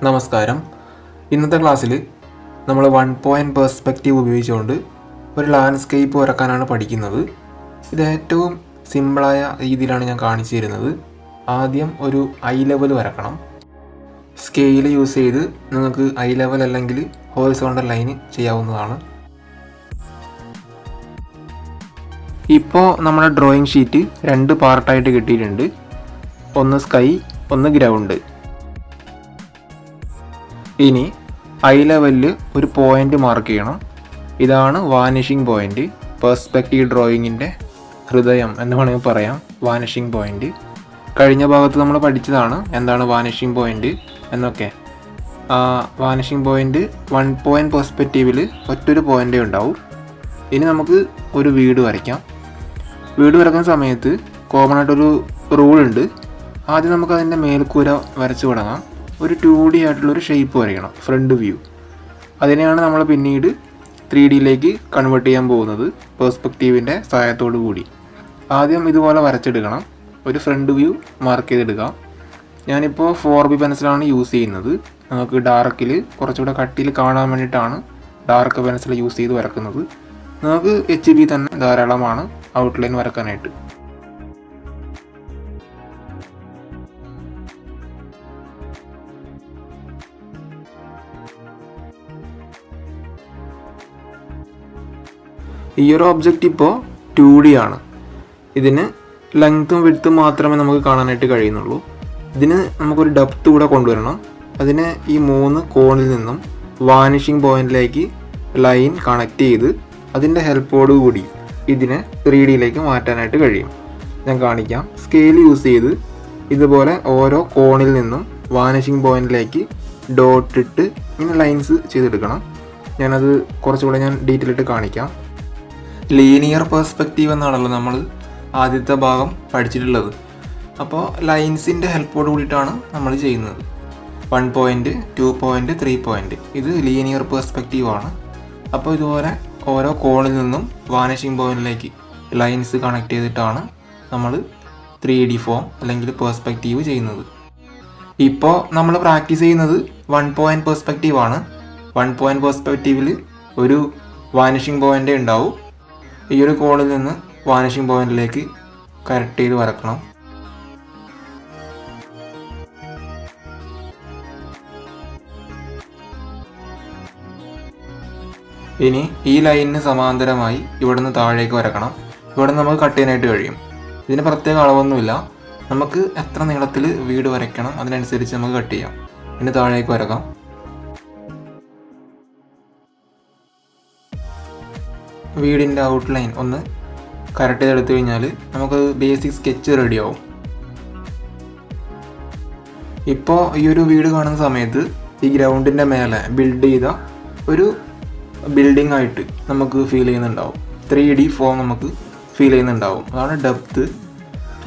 നമസ്കാരം. ഇന്നത്തെ ക്ലാസ്സിൽ നമ്മൾ 1 പോയിൻ്റ് പെർസ്പെക്റ്റീവ് ഉപയോഗിച്ചുകൊണ്ട് ഒരു ലാൻഡ്സ്കേപ്പ് വരക്കാനാണ് പഠിക്കുന്നത്. ഇത് ഏറ്റവും സിമ്പിളായ രീതിയിലാണ് ഞാൻ കാണിച്ചു തരുന്നത്. ആദ്യം ഒരു ഐ ലെവൽ വരക്കണം. സ്കെയിൽ യൂസ് ചെയ്ത് നിങ്ങൾക്ക് ഐ ലെവൽ അല്ലെങ്കിൽ ഹോറിസോണ്ടൽ ലൈൻ ചെയ്യാവുന്നതാണ്. ഇപ്പോൾ നമ്മുടെ ഡ്രോയിങ് ഷീറ്റ് 2 പാർട്ടായിട്ട് കിട്ടിയിട്ടുണ്ട്. ഒന്ന് സ്കൈ, ഒന്ന് ഗ്രൗണ്ട്. ഇനി ഐ ലെവലിൽ ഒരു പോയിൻ്റ് മാർക്ക് ചെയ്യണം. ഇതാണ് വാനിഷിംഗ് പോയിൻ്റ്. പെർസ്പെക്റ്റീവ് ഡ്രോയിങ്ങിൻ്റെ ഹൃദയം എന്ന് വേണമെങ്കിൽ പറയാം. വാനിഷിംഗ് പോയിൻ്റ് കഴിഞ്ഞ ഭാഗത്ത് നമ്മൾ പഠിച്ചതാണ് എന്താണ് വാനിഷിംഗ് പോയിൻ്റ് എന്നൊക്കെ. വാനിഷിംഗ് പോയിൻ്റ് 1 പോയിൻ്റ് പെർസ്പെക്റ്റീവിൽ ഒറ്റൊരു പോയിൻ്റേ ഉണ്ടാവും. ഇനി നമുക്ക് ഒരു വീട് വരയ്ക്കാം. വീട് വരയ്ക്കുന്ന സമയത്ത് കോമൺ ആയിട്ടൊരു റൂളുണ്ട്. ആദ്യം നമുക്കതിൻ്റെ മേൽക്കൂര വരച്ച് തുടങ്ങാം. ഒരു 2D ആയിട്ടുള്ളൊരു ഷേപ്പ് വരയ്ക്കണം, ഫ്രണ്ട് വ്യൂ. അതിനെയാണ് നമ്മൾ പിന്നീട് 3Dയിലേക്ക് കൺവേർട്ട് ചെയ്യാൻ പോകുന്നത് പെർസ്പെക്റ്റീവിൻ്റെ സഹായത്തോടു കൂടി. ആദ്യം ഇതുപോലെ വരച്ചെടുക്കണം. ഒരു ഫ്രണ്ട് വ്യൂ മാർക്ക് ചെയ്തെടുക്കാം. ഞാനിപ്പോൾ 4B പെൻസിലാണ് യൂസ് ചെയ്യുന്നത്. നമുക്ക് ഡാർക്കിൽ കുറച്ചുകൂടെ കട്ടിയിൽ കാണാൻ വേണ്ടിയിട്ടാണ് ഡാർക്ക് പെൻസിൽ യൂസ് ചെയ്ത് വരക്കുന്നത്. നമുക്ക് HB തന്നെ ധാരാളമാണ് ഔട്ട്ലൈൻ വരക്കാനായിട്ട്. ഈ ഒരു ഒബ്ജക്റ്റ് ഇപ്പോൾ 2D ആണ്. ഇതിന് ലെങ്ത്തും വിഡ്ത്തും മാത്രമേ നമുക്ക് കാണാനായിട്ട് കഴിയുന്നുള്ളൂ. ഇതിന് നമുക്കൊരു ഡെപ്ത്ത് കൂടെ കൊണ്ടുവരണം. അതിന് ഈ 3 കോണിൽ നിന്നും വാനിഷിംഗ് പോയിന്റിലേക്ക് ലൈൻ കണക്ട് ചെയ്ത് അതിൻ്റെ ഹെൽപ്പോടുകൂടി ഇതിനെ 3Dയിലേക്ക് മാറ്റാനായിട്ട് കഴിയും. ഞാൻ കാണിക്കാം. സ്കെയിൽ യൂസ് ചെയ്ത് ഇതുപോലെ ഓരോ കോണിൽ നിന്നും വാനിഷിംഗ് പോയിന്റിലേക്ക് ഡോട്ട് ഇട്ട് ഇങ്ങനെ ലൈൻസ് ചെയ്തെടുക്കണം. ഞാനത് കുറച്ചുകൂടെ ഡീറ്റെയിൽ ഇട്ട് കാണിക്കാം. ലീനിയർ പെർസ്പെക്റ്റീവ് എന്നാണല്ലോ നമ്മൾ ആദ്യത്തെ ഭാഗം പഠിച്ചിട്ടുള്ളത്. അപ്പോൾ ലൈൻസിൻ്റെ ഹെൽപ്പോട് കൂടിയിട്ടാണ് നമ്മൾ ചെയ്യുന്നത്. 1 പോയിൻ്റ്, 2 പോയിൻ്റ്, 3 പോയിൻ്റ്. ഇത് ലീനിയർ പെർസ്പെക്റ്റീവ് ആണ്. അപ്പോൾ ഇതുപോലെ ഓരോ കോണിൽ നിന്നും വാനിഷിംഗ് പോയിന്റിലേക്ക് ലൈൻസ് കണക്ട് ചെയ്തിട്ടാണ് നമ്മൾ 3D ഫോം അല്ലെങ്കിൽ പെർസ്പെക്റ്റീവ് ചെയ്യുന്നത്. ഇപ്പോൾ നമ്മൾ പ്രാക്ടീസ് ചെയ്യുന്നത് 1 പോയിൻ്റ് പെർസ്പെക്റ്റീവ് ആണ്. 1 പോയിൻ്റ് പെർസ്പെക്റ്റീവിൽ ഒരു വാനിഷിംഗ് പോയിൻ്റേ ഉണ്ടാവും. ഈ ഒരു കോണിൽ നിന്ന് വാനിഷിംഗ് പോയിന്റിലേക്ക് കറക്റ്റ് ചെയ്ത് വരക്കണം. ഇനി ഈ ലൈനിന് സമാന്തരമായി ഇവിടെ നിന്ന് താഴേക്ക് വരക്കണം. ഇവിടെ നിന്ന് നമുക്ക് കട്ട് ചെയ്യാനായിട്ട് കഴിയും. ഇതിന് പ്രത്യേക അളവൊന്നുമില്ല. നമുക്ക് എത്ര നീളത്തിൽ വീട് വരയ്ക്കണം അതിനനുസരിച്ച് നമുക്ക് കട്ട് ചെയ്യാം. ഇനി താഴേക്ക് വരക്കാം. വീടിൻ്റെ ഔട്ട്ലൈൻ ഒന്ന് കറക്റ്റ് ചെയ്തെടുത്തു കഴിഞ്ഞാൽ നമുക്ക് ബേസിക് സ്കെച്ച് റെഡിയാവും. ഇപ്പോൾ ഈ ഒരു വീട് കാണുന്ന സമയത്ത് ഈ ഗ്രൗണ്ടിൻ്റെ മേലെ ബിൽഡ് ചെയ്ത ഒരു ബിൽഡിംഗ് ആയിട്ട് നമുക്ക് ഫീൽ ചെയ്യുന്നുണ്ടാവും. 3D ഫോം നമുക്ക് ഫീൽ ചെയ്യുന്നുണ്ടാവും. അതാണ് ഡെപ്ത്ത്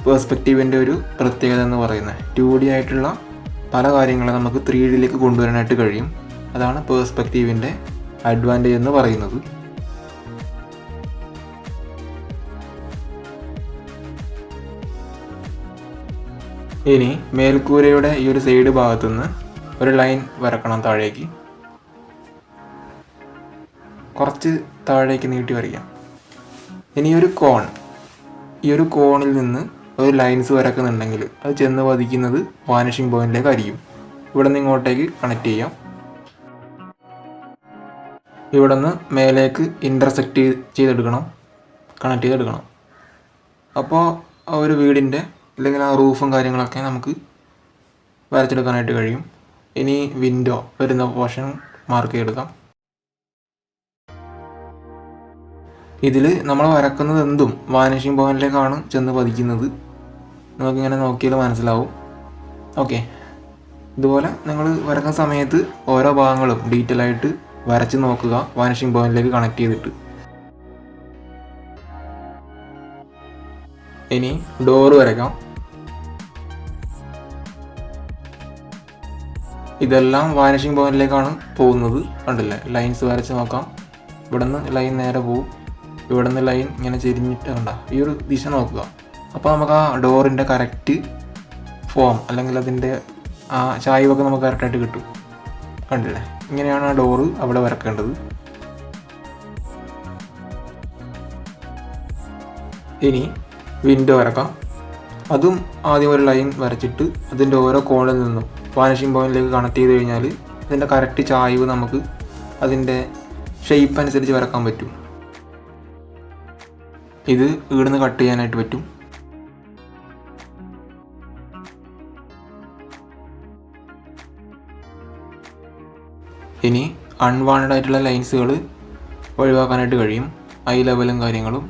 പെർസ്പെക്റ്റീവിൻ്റെ ഒരു പ്രത്യേകത എന്ന് പറയുന്നത്. 2D ആയിട്ടുള്ള പല കാര്യങ്ങളും നമുക്ക് 3Dയിലേക്ക് കൊണ്ടുവരാനായിട്ട് കഴിയും. അതാണ് പെർസ്പെക്റ്റീവിൻ്റെ അഡ്വാൻറ്റേജ് എന്ന് പറയുന്നത്. ഇനി മേൽക്കൂരയുടെ ഈ ഒരു സൈഡ് ഭാഗത്തുനിന്ന് ഒരു ലൈൻ വരക്കണം താഴേക്ക്. കുറച്ച് താഴേക്ക് നീട്ടി വരയ്ക്കാം. ഇനി ഒരു കോൺ, ഈ ഒരു കോണിൽ നിന്ന് ഒരു ലൈൻസ് വരക്കുന്നുണ്ടെങ്കിൽ അത് ചെന്ന് പതിക്കുന്നത് വാനിഷിംഗ് പോയിന്റിലേക്ക് ആയിരിക്കും. ഇവിടെ നിന്ന് ഇങ്ങോട്ടേക്ക് കണക്ട് ചെയ്യാം. ഇവിടെ നിന്ന് മേലേക്ക് ഇൻ്റർസെക്റ്റ് ചെയ്തെടുക്കണം, കണക്ട് ചെയ്തെടുക്കണം. അപ്പോൾ ആ ഒരു വീടിൻ്റെ അല്ലെങ്കിൽ ആ റൂഫും കാര്യങ്ങളൊക്കെ നമുക്ക് വരച്ചെടുക്കാനായിട്ട് കഴിയും. ഇനി വിൻഡോ വരുന്ന പോർഷൻ മാർക്ക് ചെയ്തെടുക്കാം. ഇതിൽ നമ്മൾ വരക്കുന്നത് എന്തും വാനിഷിംഗ് പോയിന്റിലേക്കാണ് ചെന്ന് പതിക്കുന്നത്. നമുക്കിങ്ങനെ നോക്കിയാൽ മനസ്സിലാവും. ഓക്കെ, ഇതുപോലെ നിങ്ങൾ വരക്കുന്ന സമയത്ത് ഓരോ ഭാഗങ്ങളും ഡീറ്റെയിൽ ആയിട്ട് വരച്ച് നോക്കുക, വാനിഷിംഗ് പോയിന്റിലേക്ക് കണക്ട് ചെയ്തിട്ട്. ഇനി ഡോറ് വരയ്ക്കാം. ഇതെല്ലാം വാനിഷിംഗ് പോയിന്റിലേക്കാണ് പോകുന്നത്. കണ്ടില്ലേ, ലൈൻസ് വരച്ച് നോക്കാം. ഇവിടെ നിന്ന് ലൈൻ നേരെ പോവും, ഇവിടെ നിന്ന് ലൈൻ ഇങ്ങനെ ചെരിഞ്ഞിട്ട് കണ്ട ഈ ഒരു ദിശ നോക്കുക. അപ്പോൾ നമുക്ക് ആ ഡോറിൻ്റെ കറക്റ്റ് ഫോം അല്ലെങ്കിൽ അതിൻ്റെ ആ ചായ്വൊക്കെ നമുക്ക് കറക്റ്റായിട്ട് കിട്ടും. കണ്ടില്ലേ, ഇങ്ങനെയാണ് ആ ഡോറ് അവിടെ വരക്കേണ്ടത്. ഇനി വിൻഡോ വരക്കാം. അതും ആദ്യം ഒരു ലൈൻ വരച്ചിട്ട് അതിൻ്റെ ഓരോ കോണിൽ നിന്നും വാനിഷിംഗ് പോയിന്റിലേക്ക് കണക്ട് ചെയ്ത് കഴിഞ്ഞാൽ അതിൻ്റെ കറക്റ്റ് ചായ്വ് നമുക്ക് അതിൻ്റെ ഷേപ്പ് അനുസരിച്ച് വരക്കാൻ പറ്റും. ഇത് ഇവിടുന്ന് കട്ട് ചെയ്യാനായിട്ട് പറ്റും. ഇനി അൺവാണ്ടഡ് ആയിട്ടുള്ള ലൈൻസുകൾ ഒഴിവാക്കാനായിട്ട് കഴിയും. ഐ ലെവലും കാര്യങ്ങളും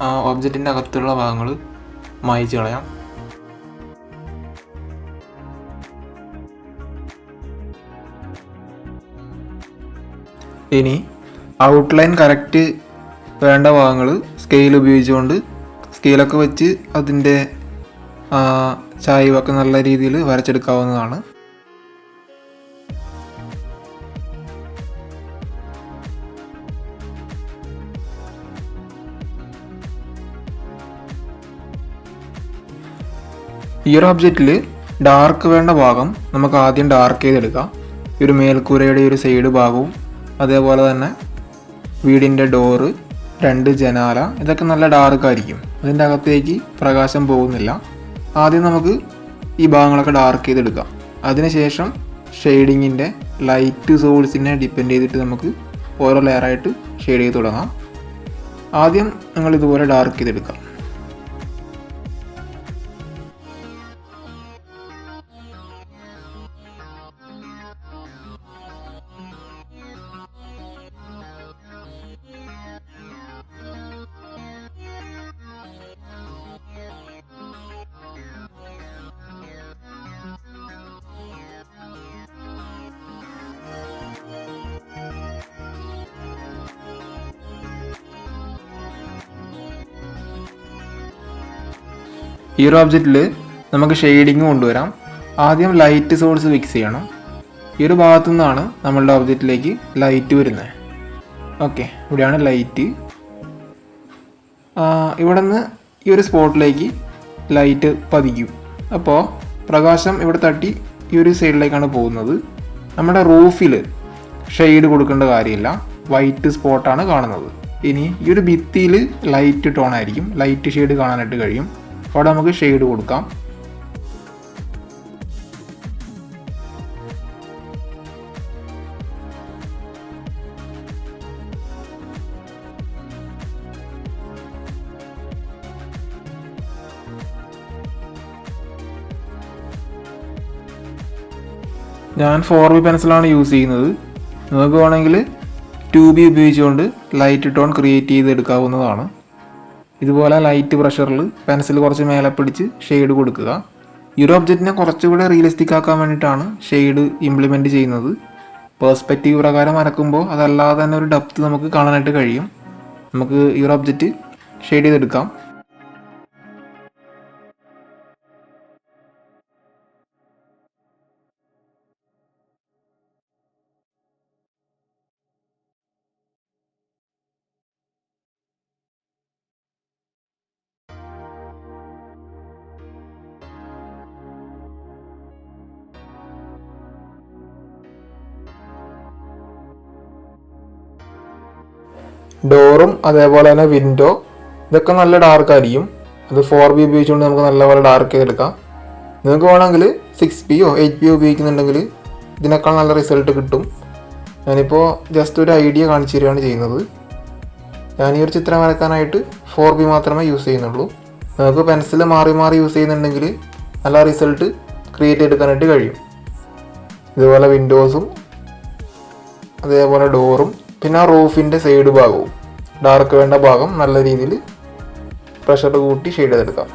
ആ ഒബ്ജക്റ്റിൻ്റെ അകത്തുള്ള ഭാഗങ്ങൾ മായ്ച്ച് കളയാം. ഇനി ഔട്ട്ലൈൻ കറക്റ്റ് വേണ്ട ഭാഗങ്ങൾ സ്കെയിൽ ഉപയോഗിച്ചുകൊണ്ട് സ്കെയിലൊക്കെ വെച്ച് അതിൻ്റെ ചായ്വൊക്കെ നല്ല രീതിയിൽ വരച്ചെടുക്കാവുന്നതാണ്. ഈ ഒരു ഒബ്ജക്റ്റിൽ ഡാർക്ക് വേണ്ട ഭാഗം നമുക്ക് ആദ്യം ഡാർക്ക് ചെയ്തെടുക്കാം. ഈ ഒരു മേൽക്കൂരയുടെ ഒരു സൈഡ് ഭാഗവും അതേപോലെ തന്നെ വീടിൻ്റെ ഡോറ്, 2 ജനാല, ഇതൊക്കെ നല്ല ഡാർക്കായിരിക്കും. അതിൻ്റെ അകത്തേക്ക് പ്രകാശം പോകുന്നില്ല. ആദ്യം നമുക്ക് ഈ ഭാഗങ്ങളൊക്കെ ഡാർക്ക് ചെയ്തെടുക്കാം. അതിനുശേഷം ഷെയ്ഡിങ്ങിൻ്റെ ലൈറ്റ് സോഴ്സിനെ ഡിപ്പെൻഡ് ചെയ്തിട്ട് നമുക്ക് ഓരോ ലെയറായിട്ട് ഷെയ്ഡ് ചെയ്ത് തുടങ്ങാം. ആദ്യം നിങ്ങൾ ഇതുപോലെ ഡാർക്ക് ചെയ്തെടുക്കാം. ഈ ഒരു ഒബ്ജക്റ്റിൽ നമുക്ക് ഷെയ്ഡിങ് കൊണ്ടുവരാം. ആദ്യം ലൈറ്റ് സോഴ്സ് ഫിക്സ് ചെയ്യണം. ഈ ഒരു ഭാഗത്തു നിന്നാണ് നമ്മളുടെ ഒബ്ജക്റ്റിലേക്ക് ലൈറ്റ് വരുന്നത്. ഓക്കെ, ഇവിടെയാണ് ലൈറ്റ്. ഇവിടെ നിന്ന് ഈ ഒരു സ്പോട്ടിലേക്ക് ലൈറ്റ് പതിക്കും. അപ്പോൾ പ്രകാശം ഇവിടെ തട്ടി ഈ ഒരു സൈഡിലേക്കാണ് പോകുന്നത്. നമ്മുടെ റൂഫിൽ ഷെയ്ഡ് കൊടുക്കേണ്ട കാര്യമില്ല, വൈറ്റ് സ്പോട്ടാണ് കാണുന്നത്. ഇനി ഈ ഒരു ഭിത്തിയിൽ ലൈറ്റ് ടോൺ ആയിരിക്കും, ലൈറ്റ് ഷെയ്ഡ് കാണാനായിട്ട് കഴിയും. അവിടെ നമുക്ക് ഷെയ്ഡ് കൊടുക്കാം. ഞാൻ 4B പെൻസിലാണ് യൂസ് ചെയ്യുന്നത്. നിങ്ങൾക്ക് വേണമെങ്കിൽ 2B ഉപയോഗിച്ചുകൊണ്ട് ലൈറ്റ് ടോൺ ക്രിയേറ്റ് ചെയ്തെടുക്കാവുന്നതാണ്. ഇതുപോലെ ലൈറ്റ് പ്രഷറിൽ പെൻസിൽ കുറച്ച് മേലെ പിടിച്ച് ഷെയ്ഡ് കൊടുക്കുക. ഈ ഒരു ഒബ്ജക്റ്റിനെ കുറച്ചുകൂടെ റിയലിസ്റ്റിക് ആക്കാൻ വേണ്ടിയിട്ടാണ് ഷെയ്ഡ് ഇംപ്ലിമെൻറ്റ് ചെയ്യുന്നത്. പേഴ്സ്പെക്റ്റീവ് പ്രകാരം വരക്കുമ്പോൾ അതല്ലാതെ തന്നെ ഒരു ഡെപ്ത് നമുക്ക് കാണാനായിട്ട് കഴിയും. നമുക്ക് ഈ ഒരു ഒബ്ജക്റ്റ് ഷെയ്ഡ് ചെയ്തെടുക്കാം. ഡോറും അതേപോലെ തന്നെ വിൻഡോ ഇതൊക്കെ നല്ല ഡാർക്കായിരിക്കും. അത് 4B ഉപയോഗിച്ചുകൊണ്ട് നമുക്ക് നല്ലപോലെ ഡാർക്ക് ചെയ്തെടുക്കാം. നിങ്ങൾക്ക് വേണമെങ്കിൽ 6Bയോ 8Bയോ ഉപയോഗിക്കുന്നുണ്ടെങ്കിൽ ഇതിനേക്കാൾ നല്ല റിസൾട്ട് കിട്ടും. ഞാനിപ്പോൾ ജസ്റ്റ് ഒരു ഐഡിയ കാണിച്ചു തരികയാണ് ചെയ്യുന്നത്. ഞാൻ ഈ ഒരു ചിത്രം വരയ്ക്കാനായിട്ട് 4B മാത്രമേ യൂസ് ചെയ്യുന്നുള്ളൂ. നിങ്ങൾക്ക് പെൻസിൽ മാറി മാറി യൂസ് ചെയ്യുന്നുണ്ടെങ്കിൽ നല്ല റിസൾട്ട് ക്രിയേറ്റ് ചെയ്തെടുക്കാനായിട്ട് കഴിയും. ഇതുപോലെ വിൻഡോസും അതേപോലെ ഡോറും പിന്നെ ആ റൂഫിൻ്റെ സൈഡ് ഭാഗവും ഡാർക്ക് വേണ്ട ഭാഗം നല്ല രീതിയിൽ പ്രഷർ കൂട്ടി ഷെയ്ഡ് ചെയ്തെടുക്കാം.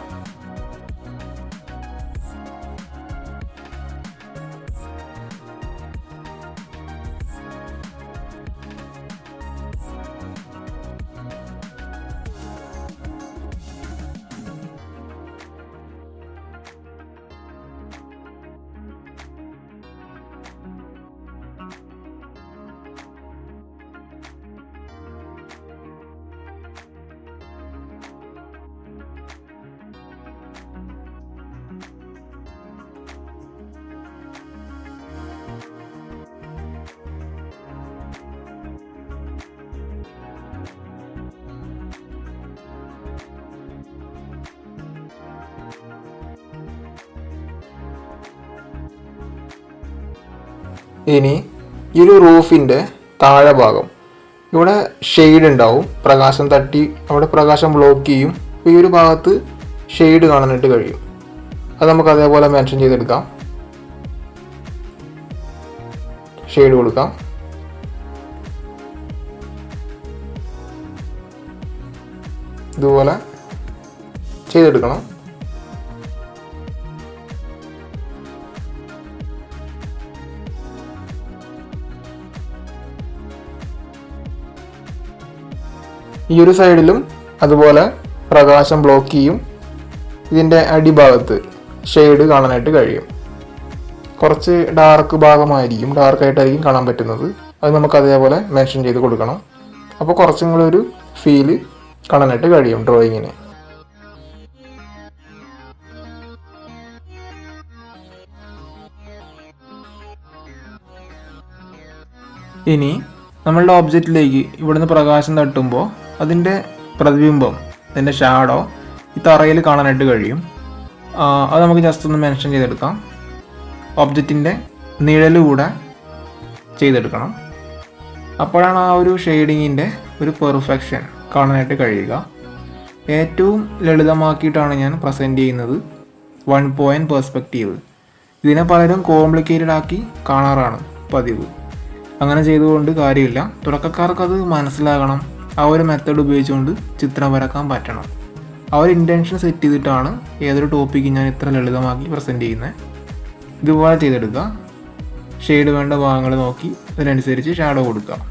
ഇനി ഈ ഒരു റൂഫിൻ്റെ താഴെ ഭാഗം ഇവിടെ ഷെയ്ഡ് ഉണ്ടാവും, പ്രകാശം തട്ടി അവിടെ പ്രകാശം ബ്ലോക്ക് ചെയ്യും. അപ്പോൾ ഈ ഒരു ഭാഗത്ത് ഷെയ്ഡ് കാണാനായിട്ട് കഴിയും. അത് നമുക്ക് അതേപോലെ മെൻഷൻ ചെയ്തെടുക്കാം. ഷെയ്ഡ് കൊടുക്കാം. ഇതുപോലെ ചെയ്തെടുക്കണം. ഈ ഒരു സൈഡിലും അതുപോലെ പ്രകാശം ബ്ലോക്ക് ചെയ്യും. ഇതിൻ്റെ അടിഭാഗത്ത് ഷെയ്ഡ് കാണാനായിട്ട് കഴിയും. കുറച്ച് ഡാർക്ക് ഭാഗമായിരിക്കും, ഡാർക്കായിട്ടായിരിക്കും കാണാൻ പറ്റുന്നത്. അത് നമുക്ക് അതേപോലെ മെൻഷൻ ചെയ്ത് കൊടുക്കണം. അപ്പോൾ കുറച്ചും കൂടി ഒരു ഫീല് കാണാനായിട്ട് കഴിയും ഡ്രോയിങ്ങിന്. ഇനി നമ്മളുടെ ഒബ്ജക്റ്റിലേക്ക് ഇവിടുന്ന് പ്രകാശം തട്ടുമ്പോൾ അതിൻ്റെ പ്രതിബിംബം, അതിൻ്റെ ഷാഡോ ഈ തറയിൽ കാണാനായിട്ട് കഴിയും. അത് നമുക്ക് ജസ്റ്റ് ഒന്ന് മെൻഷൻ ചെയ്തെടുക്കാം. ഒബ്ജക്റ്റിൻ്റെ നിഴലുകൂടെ ചെയ്തെടുക്കണം. അപ്പോഴാണ് ആ ഒരു ഷെയ്ഡിങ്ങിൻ്റെ ഒരു പെർഫെക്ഷൻ കാണാനായിട്ട് കഴിയുക. ഏറ്റവും ലളിതമാക്കിയിട്ടാണ് ഞാൻ പ്രസൻറ്റ് ചെയ്യുന്നത് 1 പോയിൻറ്റ് പെർസ്പെക്റ്റീവ്. ഇതിനെ പലരും കോംപ്ലിക്കേറ്റഡ് ആക്കി കാണാറാണ് പതിവ്. അങ്ങനെ ചെയ്തുകൊണ്ട് കാര്യമില്ല. തുടക്കക്കാർക്ക് അത് മനസ്സിലാകണം. ആ ഒരു മെത്തേഡ് ഉപയോഗിച്ചുകൊണ്ട് ചിത്രം വരക്കാൻ പറ്റണം. ആ ഒരു ഇൻറ്റൻഷൻ സെറ്റ് ചെയ്തിട്ടാണ് ഏതൊരു ടോപ്പിക്ക് ഞാൻ ഇത്ര ലളിതമാക്കി പ്രസൻറ്റ് ചെയ്യുന്നത്. ഇതുപോലെ ചെയ്തെടുക്കുക. ഷെയ്ഡ് വേണ്ട ഭാഗങ്ങൾ നോക്കി അതിനനുസരിച്ച് ഷാഡോ കൊടുക്കുക.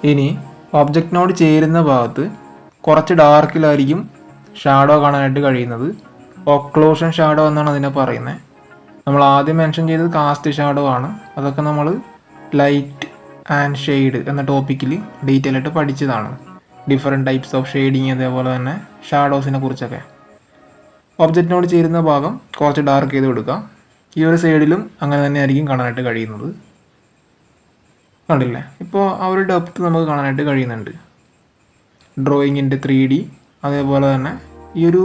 ഇനി ഒബ്ജക്റ്റിനോട് ചേരുന്ന ഭാഗത്ത് കുറച്ച് ഡാർക്കിലായിരിക്കും ഷാഡോ കാണാനായിട്ട് കഴിയുന്നത്. ഒക്ലൂഷൻ ഷാഡോ എന്നാണ് അതിനെ പറയുന്നത്. നമ്മൾ ആദ്യം മെൻഷൻ ചെയ്തത് കാസ്റ്റ് ഷാഡോ ആണ്. അതൊക്കെ നമ്മൾ ലൈറ്റ് ആൻഡ് ഷെയ്ഡ് എന്ന ടോപ്പിക്കിൽ ഡീറ്റെയിൽ ആയിട്ട് പഠിച്ചതാണ്. ഡിഫറെൻറ്റ് ടൈപ്സ് ഓഫ് ഷെയ്ഡിങ്, അതേപോലെ തന്നെ ഷാഡോസിനെ കുറിച്ചൊക്കെ. ഒബ്ജക്റ്റിനോട് ചേരുന്ന ഭാഗം കുറച്ച് ഡാർക്ക് ചെയ്ത് കൊടുക്കുക. ഈ ഒരു സൈഡിലും അങ്ങനെ തന്നെ ആയിരിക്കും കാണാനായിട്ട് കഴിയുന്നത്. കണ്ടില്ലേ? ഇപ്പോൾ ആ ഒരു ഡെപ്ത് നമുക്ക് കാണാനായിട്ട് കഴിയുന്നുണ്ട്. ഡ്രോയിങ്ങിൻ്റെ 3D, അതേപോലെ തന്നെ ഈ ഒരു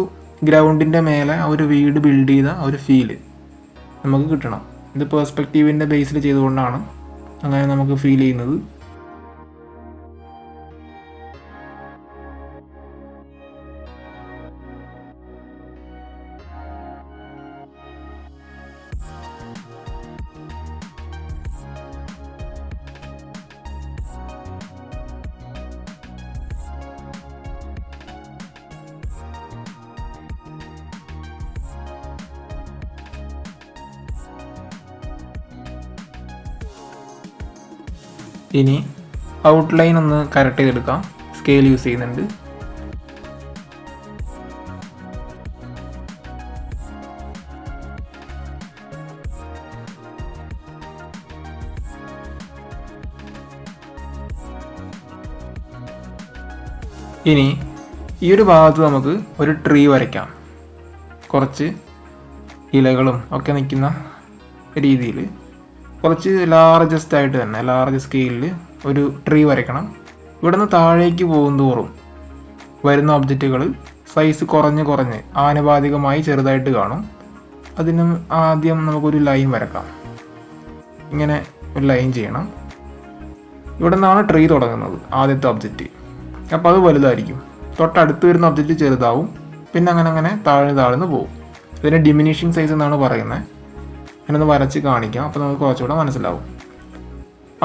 ഗ്രൗണ്ടിൻ്റെ മേലെ ആ ഒരു വീട് ബിൽഡ് ചെയ്ത ആ ഒരു ഫീല് നമുക്ക് കിട്ടണം. ഇത് പെർസ്പെക്റ്റീവിൻ്റെ ബേസിൽ ചെയ്തുകൊണ്ടാണ് അങ്ങനെ നമുക്ക് ഫീൽ ചെയ്യുന്നത്. ഇനി ഔട്ട്ലൈൻ ഒന്ന് കറക്റ്റ് ചെയ്തെടുക്കാം. സ്കെയിൽ യൂസ് ചെയ്യുന്നുണ്ട്. ഇനി ഈ ഒരു ഭാഗത്ത് നമുക്ക് ഒരു ട്രീ വരയ്ക്കാം. കുറച്ച് ഇലകളും ഒക്കെ നിൽക്കുന്ന രീതിയിൽ കുറച്ച് ലാർജസ്റ്റ് ആയിട്ട് തന്നെ, ലാർജ് സ്കെയിലിൽ ഒരു ട്രീ വരയ്ക്കണം. ഇവിടെ നിന്ന് താഴേക്ക് പോകും തോറും വരുന്ന ഒബ്ജക്റ്റുകൾ സൈസ് കുറഞ്ഞ് ആനുപാതികമായി ചെറുതായിട്ട് കാണും. അതിന് ആദ്യം നമുക്കൊരു ലൈൻ വരക്കാം. ഇങ്ങനെ ഒരു ലൈൻ ചെയ്യണം. ഇവിടെ നിന്നാണ് ട്രീ തുടങ്ങുന്നത്, ആദ്യത്തെ ഒബ്ജക്റ്റ്. അപ്പോൾ അത് വലുതായിരിക്കും. തൊട്ടടുത്ത് വരുന്ന ഒബ്ജക്റ്റ് ചെറുതാവും. പിന്നെ അങ്ങനെ താഴ്ന്ന് പോകും. ഇതിനെ ഡിമിനിഷിങ് സൈസ് എന്നാണ് പറയുന്നത്. ഞാനൊന്ന് വരച്ച് കാണിക്കാം, അപ്പോൾ നമുക്ക് കുറച്ചുകൂടെ മനസ്സിലാവും.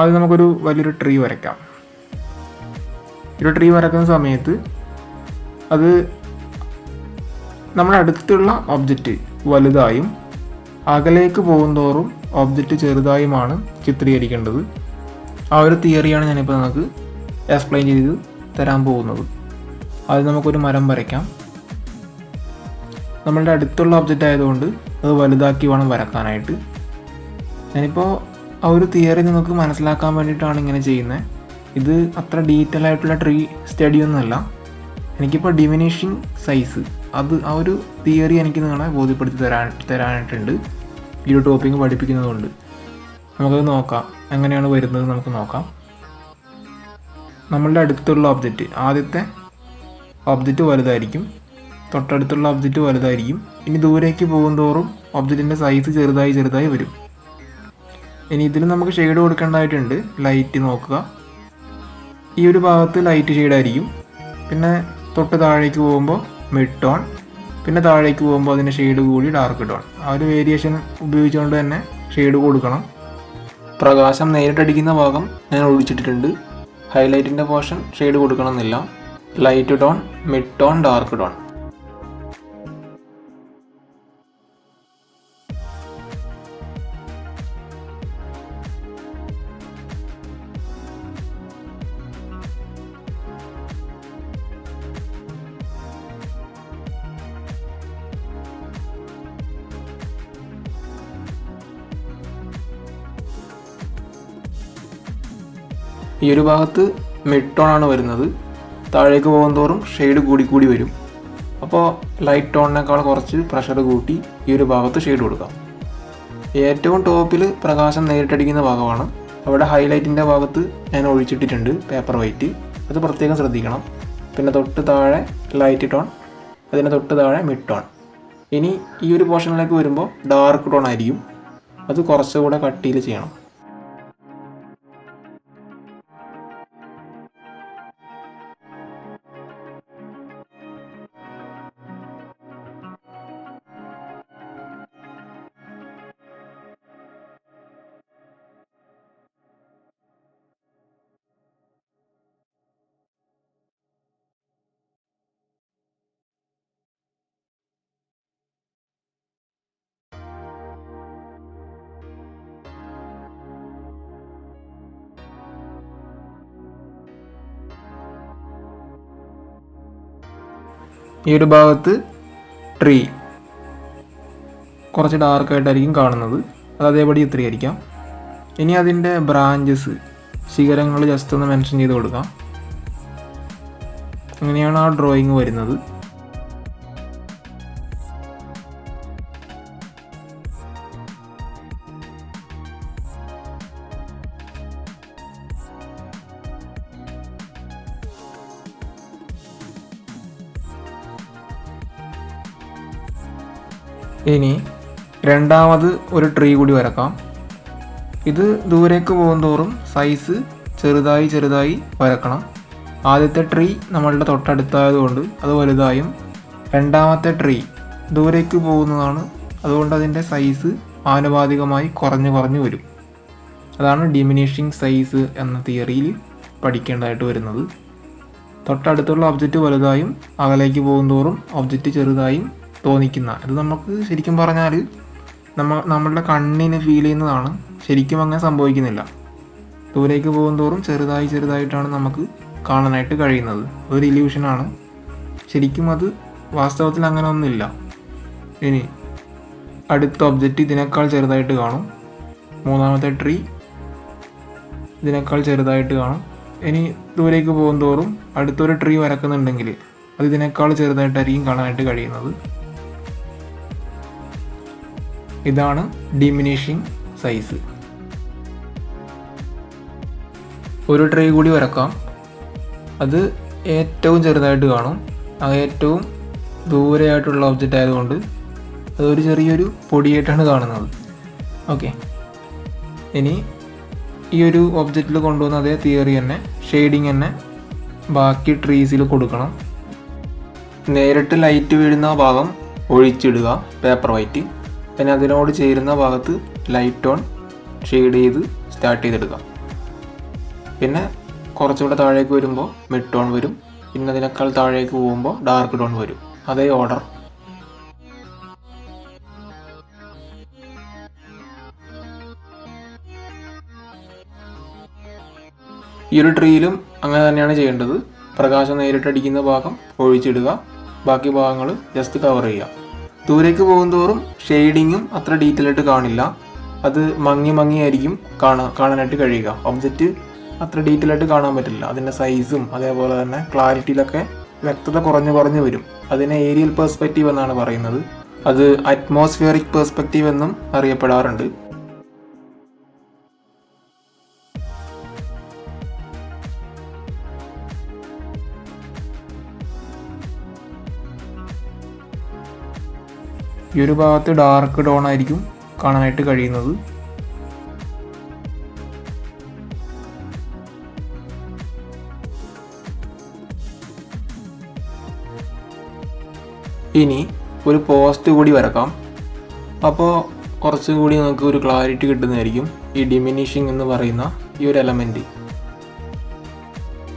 അത് നമുക്കൊരു വലിയൊരു ട്രീ വരയ്ക്കാം. ഒരു ട്രീ വരയ്ക്കുന്ന സമയത്ത് അത് നമ്മുടെ അടുത്തുള്ള ഒബ്ജക്റ്റ് വലുതായും അകലേക്ക് പോകുന്തോറും ഒബ്ജക്റ്റ് ചെറുതായുമാണ് ചിത്രീകരിക്കേണ്ടത്. ആ ഒരു തിയറിയാണ് ഞാനിപ്പോൾ നിങ്ങൾക്ക് എക്സ്പ്ലെയിൻ ചെയ്ത് തരാൻ പോകുന്നത്. അത് നമുക്കൊരു മരം വരയ്ക്കാം. നമ്മളുടെ അടുത്തുള്ള ഒബ്ജക്റ്റ് ആയതുകൊണ്ട് അത് വലുതാക്കി വേണം വരക്കാനായിട്ട്. ഞാനിപ്പോൾ ആ ഒരു തിയറി നിങ്ങൾക്ക് മനസ്സിലാക്കാൻ വേണ്ടിയിട്ടാണ് ഇങ്ങനെ ചെയ്യുന്നത്. ഇത് അത്ര ഡീറ്റെയിൽ ആയിട്ടുള്ള ട്രീ സ്റ്റഡി ഒന്നുമല്ല. എനിക്കിപ്പോൾ ഡിമിനിഷിങ് സൈസ് ആ ഒരു തിയറി എനിക്ക് നിങ്ങളെ ബോധ്യപ്പെടുത്തി തരാനായിട്ടുണ്ട് ഈ ഒരു ടോപ്പിക്ക് പഠിപ്പിക്കുന്നതുകൊണ്ട്. നമുക്കത് നോക്കാം, എങ്ങനെയാണ് വരുന്നത് നമുക്ക് നോക്കാം. നമ്മളുടെ അടുത്തുള്ള ഒബ്ജക്റ്റ്, ആദ്യത്തെ ഒബ്ജക്റ്റ് വലുതായിരിക്കും, തൊട്ടടുത്തുള്ള ഒബ്ജക്റ്റ് വലുതായിരിക്കും. ഇനി ദൂരേക്ക് പോകുന്തോറും ഒബ്ജക്റ്റിൻ്റെ സൈസ് ചെറുതായി വരും. ഇനി ഇതിൽ നമുക്ക് ഷെയ്ഡ് കൊടുക്കേണ്ടതായിട്ടുണ്ട്. ലൈറ്റ് നോക്കുക, ഈ ഒരു ഭാഗത്ത് ലൈറ്റ് ഷെയ്ഡായിരിക്കും. പിന്നെ തൊട്ട് താഴേക്ക് പോകുമ്പോൾ മിഡ് ടോൺ, പിന്നെ താഴേക്ക് പോകുമ്പോൾ അതിൻ്റെ ഷെയ്ഡ് കൂടി ഡാർക്ക് ടോൺ. ആ ഒരു വേരിയേഷൻ ഉപയോഗിച്ചുകൊണ്ട് തന്നെ ഷെയ്ഡ് കൊടുക്കണം. പ്രകാശം നേരിട്ടടിക്കുന്ന ഭാഗം ഞാൻ ഒഴിച്ചിട്ടിട്ടുണ്ട്. ഹൈലൈറ്റിൻ്റെ പോർഷൻ ഷെയ്ഡ് കൊടുക്കണമെന്നില്ല. Light tone, mid tone, dark tone. ഈ ഒരു ഭാഗത്ത് മിഡ് ടോൺ ആണ് വരുന്നത്. താഴേക്ക് പോകുന്തോറും ഷെയ്ഡ് കൂടി വരും. അപ്പോൾ ലൈറ്റ് ടോണിനേക്കാൾ കുറച്ച് പ്രഷർ കൂട്ടി ഈ ഒരു ഭാഗത്ത് ഷെയ്ഡ് കൊടുക്കാം. ഏറ്റവും ടോപ്പിൽ പ്രകാശം നേരിട്ടടിക്കുന്ന ഭാഗമാണ്. അവിടെ ഹൈലൈറ്റിൻ്റെ ഭാഗത്ത് ഞാൻ ഒഴിച്ചിട്ടിട്ടുണ്ട് പേപ്പർ വൈറ്റ്, അത് പ്രത്യേകം ശ്രദ്ധിക്കണം. പിന്നെ തൊട്ട് താഴെ ലൈറ്റ് ടോൺ, അതിന് തൊട്ട് താഴെ മിഡ് ടോൺ. ഇനി ഈ ഒരു പോർഷനിലേക്ക് വരുമ്പോൾ ഡാർക്ക് ടോൺ ആയിരിക്കും, അത് കുറച്ചുകൂടെ കട്ടിയിൽ ചെയ്യണം. ഈ ഒരു ഭാഗത്ത് ട്രീ കുറച്ച് ഡാർക്കായിട്ടായിരിക്കും കാണുന്നത്, അത് അതേപടി ചിത്രീകരിക്കാം. ഇനി അതിൻ്റെ ബ്രാഞ്ചസ്, ശിഖരങ്ങൾ ജസ്റ്റ് ഒന്ന് മെൻഷൻ ചെയ്ത് കൊടുക്കാം. അങ്ങനെയാണ് ആ ഡ്രോയിങ് വരുന്നത്. ഇനി രണ്ടാമത് ഒരു ട്രീ കൂടി വരക്കാം. ഇത് ദൂരേക്ക് പോകുന്തോറും സൈസ് ചെറുതായി വരക്കണം. ആദ്യത്തെ ട്രീ നമ്മളുടെ തൊട്ടടുത്തായതുകൊണ്ട് അത് വലുതായും, രണ്ടാമത്തെ ട്രീ ദൂരേക്ക് പോകുന്നതാണ്, അതുകൊണ്ട് അതിൻ്റെ സൈസ് ആനുപാതികമായി കുറഞ്ഞു വരും. അതാണ് ഡിമിനിഷിങ് സൈസ് എന്ന തിയറിയിൽ പഠിക്കേണ്ടതായിട്ട് വരുന്നത്. തൊട്ടടുത്തുള്ള ഒബ്ജക്റ്റ് വലുതായും അകലേക്ക് പോകുന്തോറും ഒബ്ജക്റ്റ് ചെറുതായും തോന്നിക്കുന്ന, ഇത് നമുക്ക് ശരിക്കും പറഞ്ഞാൽ നമ്മളുടെ കണ്ണിന് ഫീൽ ചെയ്യുന്നതാണ്. ശരിക്കും അങ്ങനെ സംഭവിക്കുന്നില്ല. ദൂരേക്ക് പോകുന്തോറും ചെറുതായിട്ടാണ് നമുക്ക് കാണാനായിട്ട് കഴിയുന്നത്. അതൊരു ഇല്യൂഷനാണ്. ശരിക്കും അത് വാസ്തവത്തിൽ അങ്ങനെ ഒന്നുമില്ല. ഇനി അടുത്ത ഒബ്ജക്റ്റ് ഇതിനേക്കാൾ ചെറുതായിട്ട് കാണും. മൂന്നാമത്തെ ട്രീ ഇതിനേക്കാൾ ചെറുതായിട്ട് കാണും. ഇനി ദൂരേക്ക് പോകുന്തോറും അടുത്തൊരു ട്രീ വരക്കുന്നുണ്ടെങ്കിൽ അത് ഇതിനേക്കാൾ ചെറുതായിട്ടായിരിക്കും കാണാനായിട്ട് കഴിയുന്നത്. ഇതാണ് ഡിമിനിഷിങ് സൈസ്. ഒരു ട്രീ കൂടി വരക്കാം. അത് ഏറ്റവും ചെറുതായിട്ട് കാണും. അത് ഏറ്റവും ദൂരെയായിട്ടുള്ള ഒബ്ജക്റ്റ് ആയതുകൊണ്ട് അതൊരു ചെറിയൊരു പൊടിയായിട്ടാണ് കാണുന്നത്. ഓക്കെ, ഇനി ഈ ഒരു ഒബ്ജക്റ്റിൽ കൊണ്ടുവന്ന അതേ തിയറി തന്നെ, ഷെയ്ഡിങ് തന്നെ ബാക്കി ട്രീസിൽ കൊടുക്കണം. നേരിട്ട് ലൈറ്റ് വീഴുന്ന ഭാഗം ഒഴിച്ചിടുക പേപ്പർ വൈറ്റ്. പിന്നെ അതിനോട് ചേരുന്ന ഭാഗത്ത് ലൈറ്റ് ടോൺ ഷെയ്ഡ് ചെയ്ത് സ്റ്റാർട്ട് ചെയ്തെടുക്കാം. പിന്നെ കുറച്ചുകൂടെ താഴേക്ക് വരുമ്പോൾ മിഡ് ടോൺ വരും. പിന്നെ അതിനേക്കാൾ താഴേക്ക് പോകുമ്പോൾ ഡാർക്ക് ടോൺ വരും. അതേ ഓർഡർ. ഈ ഒരു ട്രീയിലും അങ്ങനെ തന്നെയാണ് ചെയ്യേണ്ടത്. പ്രകാശം നേരിട്ടടിക്കുന്ന ഭാഗം ഒഴിച്ചിടുക, ബാക്കി ഭാഗങ്ങൾ ജസ്റ്റ് കവർ ചെയ്യുക. ദൂരേക്ക് പോകുന്തോറും ഷെയ്ഡിങ്ങും അത്ര ഡീറ്റെയിൽ ആയിട്ട് കാണില്ല. അത് മങ്ങിയായിരിക്കും കാണാനായിട്ട് കഴിയുക. ഒബ്ജക്റ്റ് അത്ര ഡീറ്റെയിൽ ആയിട്ട് കാണാൻ പറ്റില്ല. അതിൻ്റെ സൈസും അതേപോലെ തന്നെ ക്ലാരിറ്റിയിലൊക്കെ വ്യക്തത കുറഞ്ഞു കുറഞ്ഞു വരും. അതിനെ ഏരിയൽ പെർസ്പെക്റ്റീവ് എന്നാണ് പറയുന്നത്. അത് അറ്റ്മോസ്ഫിയറിക് പെർസ്പെക്റ്റീവ് എന്നും അറിയപ്പെടാറുണ്ട്. ഈ ഒരു ഭാഗത്ത് ഡാർക്ക് ഡോൺ ആയിരിക്കും കാണാനായിട്ട് കഴിയുന്നത്. ഇനി ഒരു പോസ്റ്റ് കൂടി വരക്കാം. അപ്പോൾ കുറച്ചും കൂടി നമുക്ക് ഒരു ക്ലാരിറ്റി കിട്ടുന്നതായിരിക്കും ഈ ഡിമിനിഷിങ് എന്ന് പറയുന്ന ഈ ഒരു എലമെൻറ്റ്.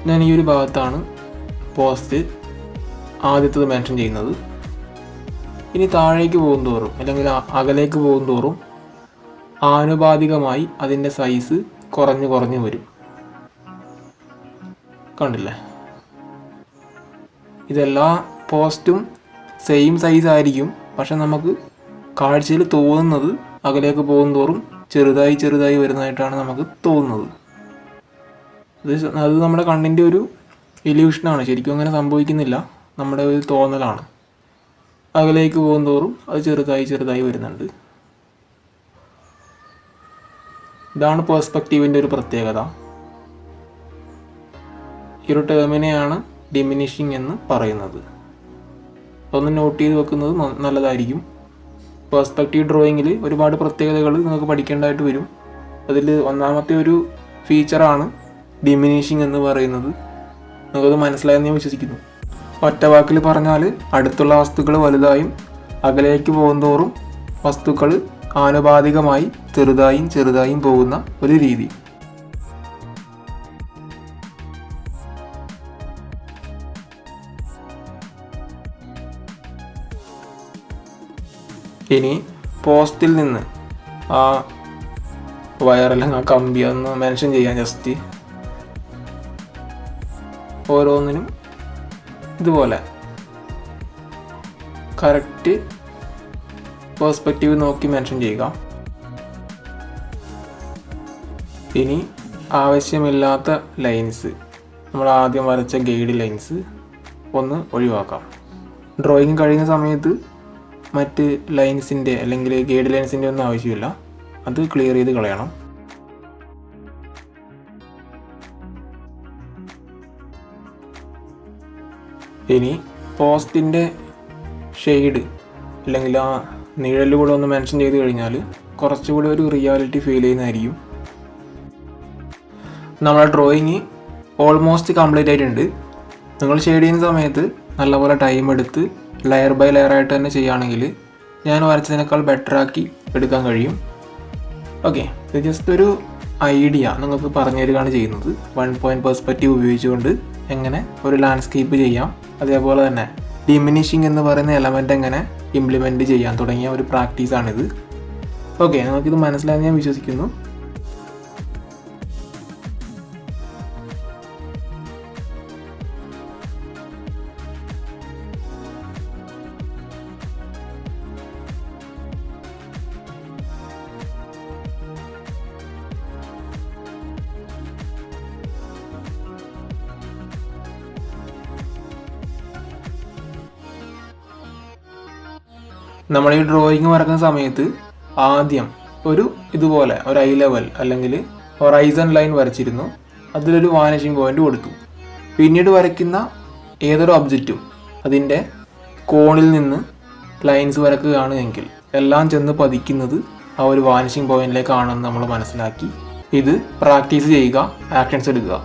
ഞാൻ ഈ ഒരു ഭാഗത്താണ് പോസ്റ്റ് ആദ്യത്തത് മെൻഷൻ ചെയ്യുന്നത്. ഇനി താഴേക്ക് പോകും തോറും അല്ലെങ്കിൽ അകലേക്ക് പോകും തോറും ആനുപാതികമായി അതിൻ്റെ സൈസ് കുറഞ്ഞു കുറഞ്ഞു വരും. കണ്ടില്ലേ? ഇതെല്ലാ പോസ്റ്റും സെയിം സൈസ് ആയിരിക്കും, പക്ഷെ നമുക്ക് കാഴ്ചയിൽ തോന്നുന്നത് അകലേക്ക് പോകും തോറും ചെറുതായി ചെറുതായി വരുന്നതായിട്ടാണ് നമുക്ക് തോന്നുന്നത്. അത് നമ്മുടെ കണ്ണിൻ്റെ ഒരു ഇല്യൂഷനാണ്. ശരിക്കും അങ്ങനെ സംഭവിക്കുന്നില്ല, നമ്മുടെ ഒരു തോന്നലാണ്. അകലേക്ക് പോകും തോറും അത് ചെറുതായി ചെറുതായി വരുന്നുണ്ട്. ഇതാണ് പെർസ്പെക്റ്റീവിൻ്റെ ഒരു പ്രത്യേകത. ഈ ഒരു ടേമിനെയാണ് ഡിമിനിഷിങ് എന്ന് പറയുന്നത്. അതൊന്ന് നോട്ട് ചെയ്ത് വെക്കുന്നത് നല്ലതായിരിക്കും. പെർസ്പെക്റ്റീവ് ഡ്രോയിങ്ങിൽ ഒരുപാട് പ്രത്യേകതകൾ നിങ്ങൾക്ക് പഠിക്കേണ്ടതായിട്ട് വരും. അതിൽ ഒന്നാമത്തെ ഒരു ഫീച്ചറാണ് ഡിമിനിഷിങ് എന്ന് പറയുന്നത്. നിങ്ങൾക്കത് മനസ്സിലായെന്ന് ഞാൻ വിശ്വസിക്കുന്നു. ഒറ്റ വാക്കിൽ പറഞ്ഞാൽ അടുത്തുള്ള വസ്തുക്കൾ വലുതായും അകലേക്ക് പോകുന്തോറും വസ്തുക്കൾ ആനുപാതികമായി ചെറുതായും ചെറുതായും പോകുന്ന ഒരു രീതി. ഇനി പോസ്റ്റിൽ നിന്ന് ആ വയറെല്ലാം ആ കമ്പി ഒന്ന് മെൻഷൻ ചെയ്യാൻ ജസ്റ്റ് ഓരോന്നിനും ഇതുപോലെ കറക്റ്റ് പെർസ്പെക്റ്റീവ് നോക്കി മെൻഷൻ ചെയ്യുക. ഇനി ആവശ്യമില്ലാത്ത ലൈൻസ്, നമ്മൾ ആദ്യം വരച്ച ഗൈഡ് ലൈൻസ് ഒന്ന് ഒഴിവാക്കാം. ഡ്രോയിങ് കഴിയുന്ന സമയത്ത് മറ്റ് ലൈൻസിൻ്റെ അല്ലെങ്കിൽ ഗൈഡ് ലൈൻസിൻ്റെ ഒന്നും ആവശ്യമില്ല, അത് ക്ലിയർ ചെയ്ത് കളയണം. ഇനി പോസ്റ്റിൻ്റെ ഷെയ്ഡ് അല്ലെങ്കിൽ ആ നിഴലുകൂടെ ഒന്ന് മെൻഷൻ ചെയ്ത് കഴിഞ്ഞാൽ കുറച്ചുകൂടി ഒരു റിയാലിറ്റി ഫീൽ ചെയ്യുന്നതായിരിക്കും. നമ്മളെ ഡ്രോയിങ് ഓൾമോസ്റ്റ് കംപ്ലീറ്റ് ആയിട്ടുണ്ട്. നിങ്ങൾ ഷെയ്ഡ് ചെയ്യുന്ന സമയത്ത് നല്ലപോലെ ടൈം എടുത്ത് ലെയർ ബൈ ലെയർ ആയിട്ട് തന്നെ ചെയ്യുകയാണെങ്കിൽ ഞാൻ വരച്ചതിനേക്കാൾ ബെറ്ററാക്കി എടുക്കാൻ കഴിയും. ഓക്കെ, ഇത് ജസ്റ്റ് ഒരു ഐഡിയ നിങ്ങൾക്ക് പറഞ്ഞു തരികയാണ് ചെയ്യുന്നത്. 1 പോയിൻറ്റ് പെർസ്പെക്റ്റീവ് ഉപയോഗിച്ചുകൊണ്ട് എങ്ങനെ ഒരു ലാൻഡ്സ്കേപ്പ് ചെയ്യാം, അതേപോലെ തന്നെ ഡിമിനിഷിങ് എന്ന് പറയുന്ന എലമെൻ്റ് എങ്ങനെ ഇംപ്ലിമെൻറ്റ് ചെയ്യാൻ തുടങ്ങിയ ഒരു പ്രാക്ടീസാണിത്. ഓക്കെ, നിങ്ങൾക്കിത് മനസ്സിലായെന്ന് ഞാൻ വിശ്വസിക്കുന്നു. നമ്മൾ ഈ ഡ്രോയിങ് വരക്കുന്ന സമയത്ത് ആദ്യം ഇതുപോലെ ഒരു ഐ ലെവൽ അല്ലെങ്കിൽ ഹൊറൈസൺ ലൈൻ വരച്ചിരുന്നു, അതിലൊരു വാനിഷിംഗ് പോയിന്റ് കൊടുത്തു. പിന്നീട് വരയ്ക്കുന്ന ഏതൊരു ഒബ്ജക്റ്റും അതിൻ്റെ കോണിൽ നിന്ന് ലൈൻസ് വരക്കുകയാണ് എങ്കിൽ എല്ലാം ചെന്ന് പതിക്കുന്നത് ആ ഒരു വാനിഷിംഗ് പോയിന്റിലേക്കാണെന്ന് നമ്മൾ മനസ്സിലാക്കി ഇത് പ്രാക്ടീസ് ചെയ്യുക, ആക്ഷൻസ് എടുക്കുക.